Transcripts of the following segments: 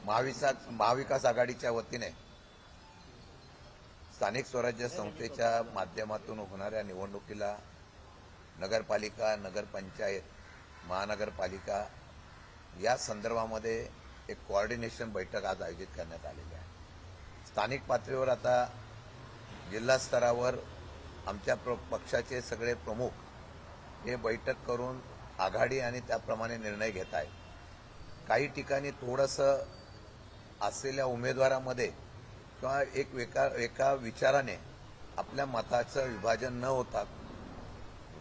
महाविकास आघाडीच्या वतीने स्थानिक स्वराज्य संस्थेच्या माध्यमातून होणाऱ्या निवडणुकीला नगरपालिका, नगरपंचायत, महानगरपालिका या संदर्भामध्ये एक कोऑर्डिनेशन बैठक आज आयोजित करण्यात आलेली आहे। स्थानिक पातळीवर आता जिल्हा स्तरावर आमच्या पक्षाचे सगळे प्रमुख हे बैठक करून आघाडी आणि त्याप्रमाणे निर्णय घेत आहेत। काही ठिकाणी थोडंसं असलेल्या उमेदवारामध्ये किंवा एका विचाराने आपल्या मताचं विभाजन न होता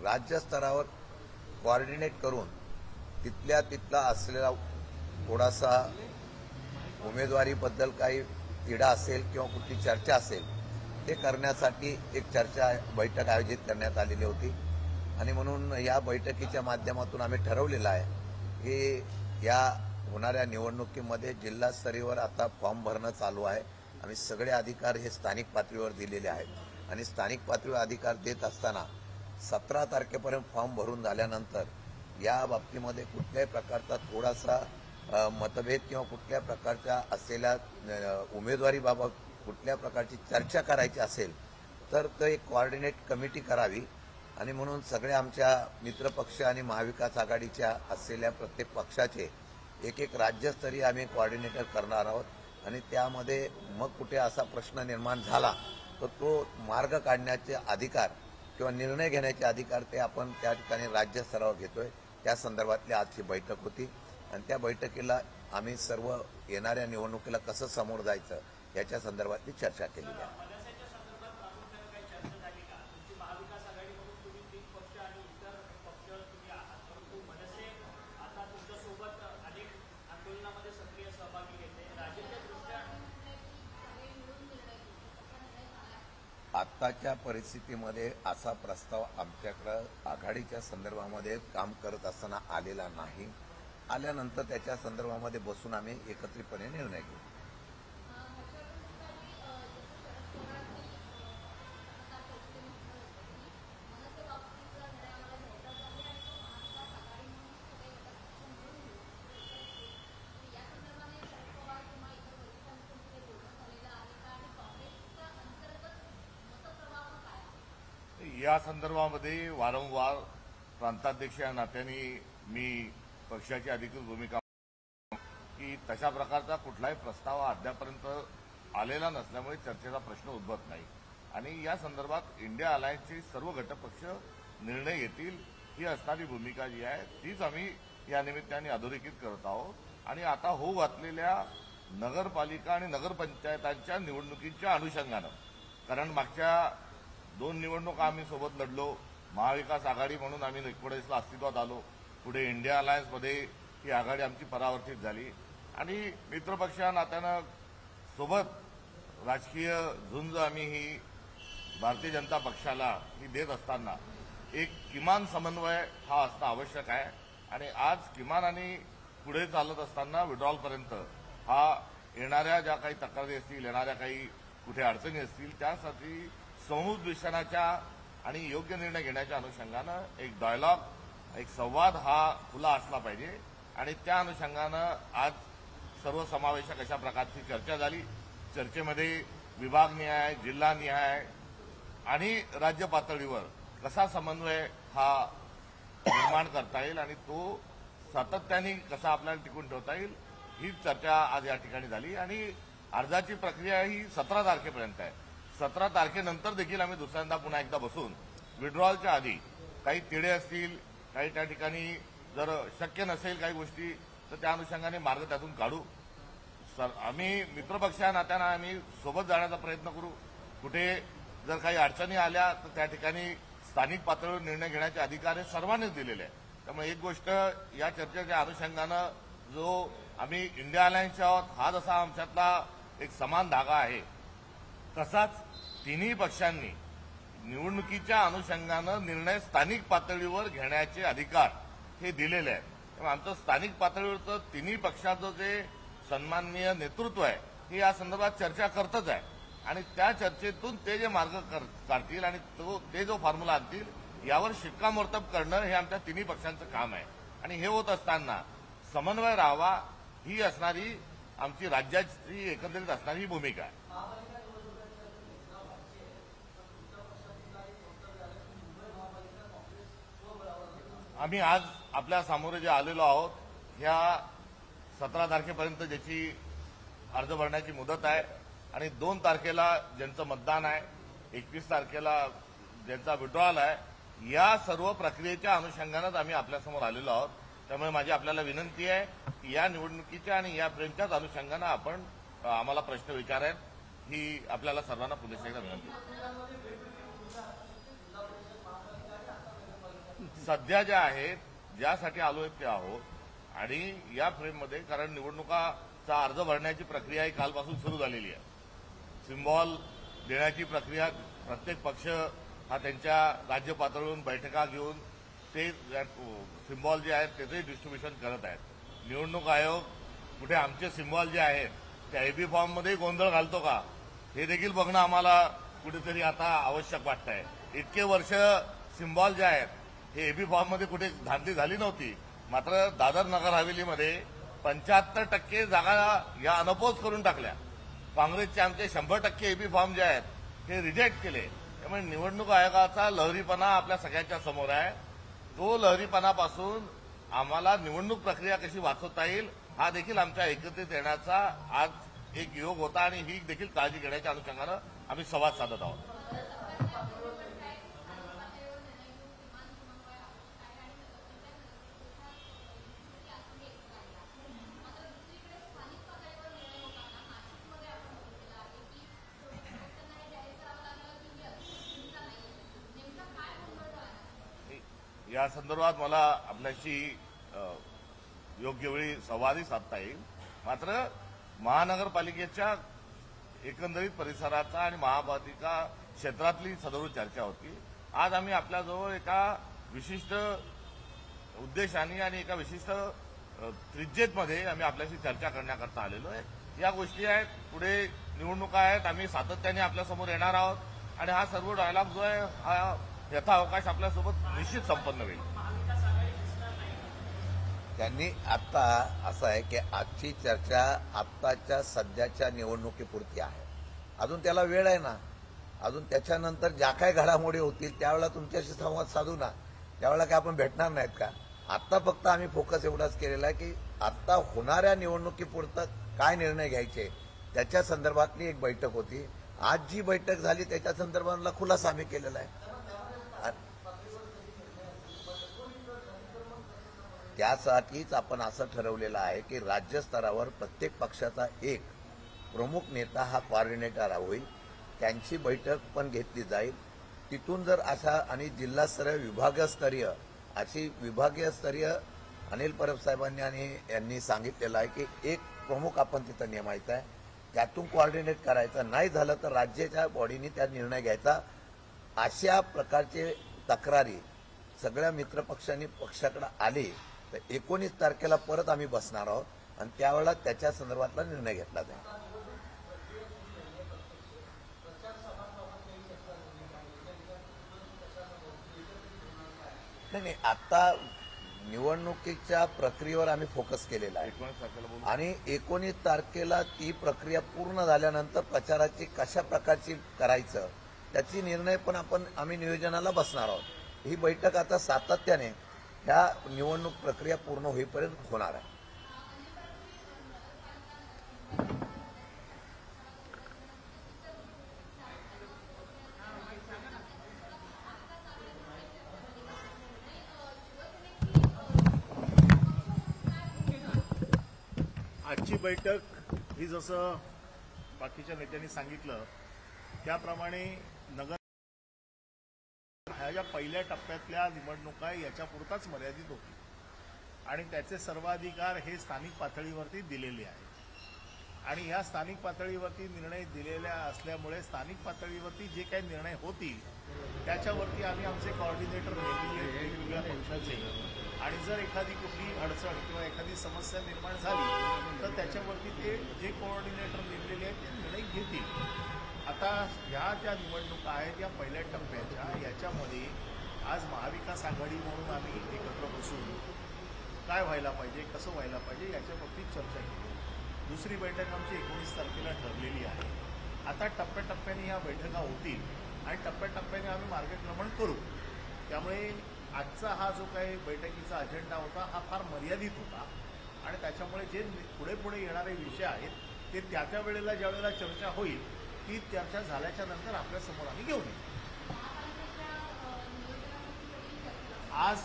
राज्य स्तरावर कोऑर्डिनेट करून तिथला असलेला थोडासा उमेदवारीबद्दल काही तिढा असेल किंवा कुठली चर्चा असेल ते करण्यासाठी एक चर्चा बैठक आयोजित करण्यात आलेली होती आणि म्हणून या बैठकीच्या माध्यमातून आम्ही ठरवलेलं आहे की या होणाऱ्या निवडणुकीमध्ये जिल्हास्तरीयवर आता फॉर्म भरणं चालू आहे। आम्ही सगळे अधिकार हे स्थानिक पातळीवर दिलेले आहेत आणि स्थानिक पातळीवर अधिकार देत असताना 17 तारखेपर्यंत फॉर्म भरून झाल्यानंतर या बाबतीमध्ये कुठल्याही प्रकारचा थोडासा मतभेद किंवा कुठल्या प्रकारच्या असलेल्या उमेदवारीबाबत कुठल्या प्रकारची चर्चा करायची असेल तर ते एक कोऑर्डिनेट कमिटी करावी आणि म्हणून सगळे आमच्या मित्रपक्ष आणि महाविकास आघाडीच्या असलेल्या प्रत्येक पक्षाचे एक राज्यस्तरीय आम्ही कोऑर्डिनेटर करणार आहोत आणि त्यामध्ये मग कुठे असा प्रश्न निर्माण झाला तर तो मार्ग काढण्याचे अधिकार किंवा निर्णय घेण्याचे अधिकार ते आपण त्या ठिकाणी राज्य स्तरावर घेतोय। त्या संदर्भातली आजची बैठक होती आणि त्या बैठकीला आम्ही सर्व येणाऱ्या निवडणुकीला कसं समोर जायचं याच्या संदर्भातली चर्चा केलेली आहे। आताच्या परिस्थितीमध्ये असा प्रस्ताव आमच्याकडे आघाडीच्या संदर्भामध्ये काम करत असताना आलेला नाही। आल्यानंतर त्याच्या संदर्भामध्ये बसून आम्ही एकत्रितपणे निर्णय घेऊ। या संदर्भामध्ये वारंवार प्रांताध्यक्ष या नात्याने मी पक्षाची अधिकृत भूमिका की तशा प्रकारचा कुठलाही प्रस्ताव अद्यापर्यंत आलेला नसल्यामुळे चर्चेचा प्रश्न उद्भवत नाही आणि या संदर्भात इंडिया अलायन्सचे सर्व घटक पक्ष निर्णय घेतील ही असणारी भूमिका जी आहे तीच आम्ही या निमित्ताने अधोरेखित करत आहोत आणि आता होऊ घातलेल्या नगरपालिका आणि नगरपंचायतांच्या निवडणुकीच्या अनुषंगानं, कारण मागच्या 2 निवडणुका आम्ही सोबत लढलो, महाविकास आघाडी म्हणून आम्ही 19 अस्तित्वात आलो, पुढे इंडिया अलायन्समध्ये ही आघाडी आमची परावर्तित झाली आणि मित्रपक्ष या नात्यानं सोबत राजकीय झुंज आम्ही ही भारतीय जनता पक्षाला ही देत असताना एक किमान समन्वय हा असणं आवश्यक आहे आणि आज किमान आणि पुढे चालत असताना विड्रॉलपर्यंत हा येणाऱ्या ज्या काही तक्रारी असतील, येणाऱ्या काही कुठे अडचणी असतील त्यासाठी समुपदेशनाच्या आणि योग्य निर्णय घेण्याच्या अनुषंगानं एक डायलॉग, एक संवाद हा खुला असला पाहिजे आणि त्या अनुषंगानं आज सर्वसमावेशक अशा प्रकारची चर्चा झाली। चर्चेमध्ये विभागनिहाय, जिल्हानिहाय आणि राज्य पातळीवर कसा समन्वय हा निर्माण करता येईल आणि तो सातत्याने कसा आपल्याला टिकून ठेवता येईल ही चर्चा आज या ठिकाणी झाली आणि अर्जाची प्रक्रिया ही 17 तारखेपर्यंत आहे। 17 तारखेनंतर देखील आम्ही दुसऱ्यांदा पुन्हा एकदा बसून विड्रॉलच्या आधी काही तिढे असतील, काही त्या ठिकाणी जर शक्य नसेल काही गोष्टी तर त्या अनुषंगाने मार्ग त्यातून काढू। आम्ही मित्रपक्ष या नात्यानं आम्ही सोबत जाण्याचा प्रयत्न करू। कुठे जर काही अडचणी आल्या तर त्या ठिकाणी स्थानिक पातळीवर निर्णय घेण्याचे अधिकार हे सर्वांनीच दिलेले आहे। त्यामुळे एक गोष्ट या चर्चेच्या अनुषंगानं जो आम्ही इंडिया अलायन्सच्या आहोत हा जसा आमच्यातला एक समान धागा आहे तसाच तिन्ही पक्षांनी निवडणुकीच्या अनुषंगानं निर्णय स्थानिक पातळीवर घेण्याचे अधिकार हे दिलेले आहेत। त्यामुळे आमचं स्थानिक पातळीवरचं तिन्ही पक्षाचं जे सन्माननीय नेतृत्व आहे हे या संदर्भात चर्चा करतच आहे आणि त्या चर्चेतून ते जे मार्ग काढतील आणि ते जो फॉर्म्युला आणतील यावर शिक्कामोर्तब करणं हे आमच्या तिन्ही पक्षांचं काम आहे आणि हे होत असताना समन्वय राहावा ही असणारी आमची राज्याची एकंदरीत असणारी भूमिका आहे. आम्ही आज आपल्या सामोरे जे आलेलो आहोत, ह्या 17 तारखेपर्यंत ज्याची अर्ज भरण्याची मुदत आहे आणि 2 तारखेला ज्यांचं मतदान आहे, 21 तारखेला ज्यांचा विड्रॉल आहे, या सर्व प्रक्रियेच्या अनुषंगानेच आम्ही आपल्यासमोर आलेलो आहोत. त्यामुळे माझी आपल्याला विनंती आहे की या निवडणुकीच्या आणि या फ्रेमच्याच अनुषंगानं आपण आम्हाला प्रश्न विचाराल, ही आपल्याला सर्वांना पुन्हा एकदा विनंती आहे. सध्या ज्या आहेत, ज्यासाठी आलोय ते आहोत, आणि या फ्रेममध्ये कारण निवडणुकाचा अर्ज भरण्याची प्रक्रिया ही कालपासून सुरू झालेली आहे. सिम्बॉल देण्याची प्रक्रिया प्रत्येक पक्ष हा त्यांच्या राज्य पातळीवरून बैठका घेऊन ते सिम्बॉल जे आहेत त्याचे डिस्ट्रीब्युशन करत आहेत. निवडणूक आयोग कुठे आमचे सिम्बॉल जे आहेत त्या एबी फॉर्ममध्ये गोंधळ घालतो का, हे देखील बघणं आम्हाला कुठेतरी आता आवश्यक वाटत आहे. इतके वर्ष सिम्बॉल जे आहेत हे एबी फॉर्ममध्ये कुठे धांदली झाली नव्हती. मात्र दादर नगर हवेलीमध्ये 75% जागा या अनपोज करून टाकल्या. काँग्रेसचे आमचे 100% एबी फॉर्म जे आहेत हे रिजेक्ट केले. त्यामुळे निवडणूक आयोगाचा लहरीपणा आपल्या सगळ्यांच्या समोर आहे. तो लहरीपणापासून आम्हाला निवडणूक प्रक्रिया कशी वाचवता येईल हा देखील आमच्या एकत्रित येण्याचा आज एक योग होता आणि ही देखील काळजी घेण्याच्या अनुषंगानं आम्ही संवाद साधत आहोत. या संदर्भात मला आपल्याशी योग्य वेळी संवादही साधता येईल. मात्र महानगरपालिकेच्या एकंदरीत परिसराचा आणि महापालिका क्षेत्रातली सदर चर्चा होती. आज आम्ही आपल्याजवळ एका विशिष्ट उद्देशाने आणि एका विशिष्ट त्रिज्येमध्ये आम्ही आपल्याशी चर्चा करण्याकरता आलेलो आहे. या गोष्टी आहेत, पुढे निवडणुका आहेत, आम्ही सातत्याने आपल्यासमोर येणार आहोत आणि हा सर्व डायलॉग जो आहे हा यथाअवकाश आपल्यासोबत निश्चित संपन्न होईल. त्यांनी आता असं आहे की आजची चर्चा आत्ताच्या सध्याच्या निवडणुकीपुरती आहे. अजून त्याला वेळ आहे ना. अजून त्याच्यानंतर ज्या काही घडामोडी होतील त्यावेळेला तुमच्याशी संवाद साधू ना. त्यावेळेला काय आपण भेटणार नाहीत का. आत्ता फक्त आम्ही फोकस एवढाच केलेला आहे की आत्ता होणाऱ्या निवडणुकीपुरतं काय निर्णय घ्यायचे त्याच्या संदर्भातली एक बैठक होती. आज जी बैठक झाली त्याच्या संदर्भातला खुलासा आम्ही केलेला आहे. त्यासाठीच आपण असं ठरवलेलं आहे की राज्यस्तरावर प्रत्येक पक्षाचा एक प्रमुख नेता हा कोऑर्डिनेटर होईल. त्यांची बैठक पण घेतली जाईल. तिथून जर अशा आणि जिल्हास्तरीय विभागस्तरीय अशी विभागीय अनिल परब साहेबांनी आणि यांनी सांगितलेलं आहे की एक प्रमुख आपण तिथं नेमायचा आहे. त्यातून कोऑर्डिनेट करायचं. नाही झालं तर राज्याच्या बॉडीने त्या निर्णय घ्यायचा. अशा प्रकारचे तक्रारी सगळ्या मित्रपक्षांनी पक्षाकडे आले तर 19 तारखेला परत आम्ही बसणार आहोत आणि त्यावेळेला त्याच्या संदर्भातला निर्णय घेतला जाईल. नाही, आता निवडणुकीच्या प्रक्रियेवर आम्ही फोकस केलेला आहे आणि 19 तारखेला ती प्रक्रिया पूर्ण झाल्यानंतर प्रचाराची कशा प्रकारची करायचं त्याची निर्णय पण आम्ही नियोजनाला बसणार आहोत. ही बैठक आता सातत्याने ह्या निवडणूक प्रक्रिया पूर्ण होईपर्यंत होणार आहे. आजची बैठक ही जसं बाकीच्या नेत्यांनी सांगितलं त्याप्रमाणे नगर ह्या ज्या पहिल्या टप्प्यातल्या निवडणुका याच्यापुरताच मर्यादित होती आणि त्याचे सर्वाधिकार हे स्थानिक पातळीवरती दिलेले आहेत आणि ह्या स्थानिक पातळीवरती निर्णय दिलेल्या असल्यामुळे स्थानिक पातळीवरती जे काही निर्णय होतील त्याच्यावरती आम्ही आमचे कोऑर्डिनेटर नेमले आहेत वेगवेगळ्या पक्षाचे आणि जर एखादी कुठली अडचण किंवा एखादी समस्या निर्माण झाली तर त्याच्यावरती ते जे कोऑर्डिनेटर नेमलेले आहेत ते निर्णय घेतील. आता ह्या ज्या निवडणुका आहेत या पहिल्या टप्प्याच्या याच्यामध्ये आज महाविकास आघाडी म्हणून आम्ही एकत्र बसून काय व्हायला पाहिजे कसं व्हायला पाहिजे याच्या बाबतीत चर्चा केली. दुसरी बैठक आमची 19 तारखेला ठरलेली आहे. आता टप्प्याटप्प्याने ह्या बैठका होतील आणि टप्प्याटप्प्याने आम्ही मार्गक्रमण करू. त्यामुळे आजचा हा जो काही बैठकीचा अजेंडा होता हा फार मर्यादित होता आणि त्याच्यामुळे जे पुढे पुढे येणारे विषय आहेत ते त्या त्या वेळेला ज्या वेळेला चर्चा होईल ती चर्चा झाल्याच्या नंतर आपल्यासमोर आम्ही घेऊन येऊ. आज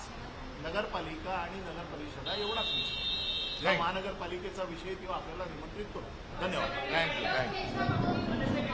नगरपालिका आणि नगरपरिषदा एवढाच विषय. महानगरपालिकेचा विषय किंवा आपल्याला निमंत्रित करू. धन्यवाद. थँक्यू.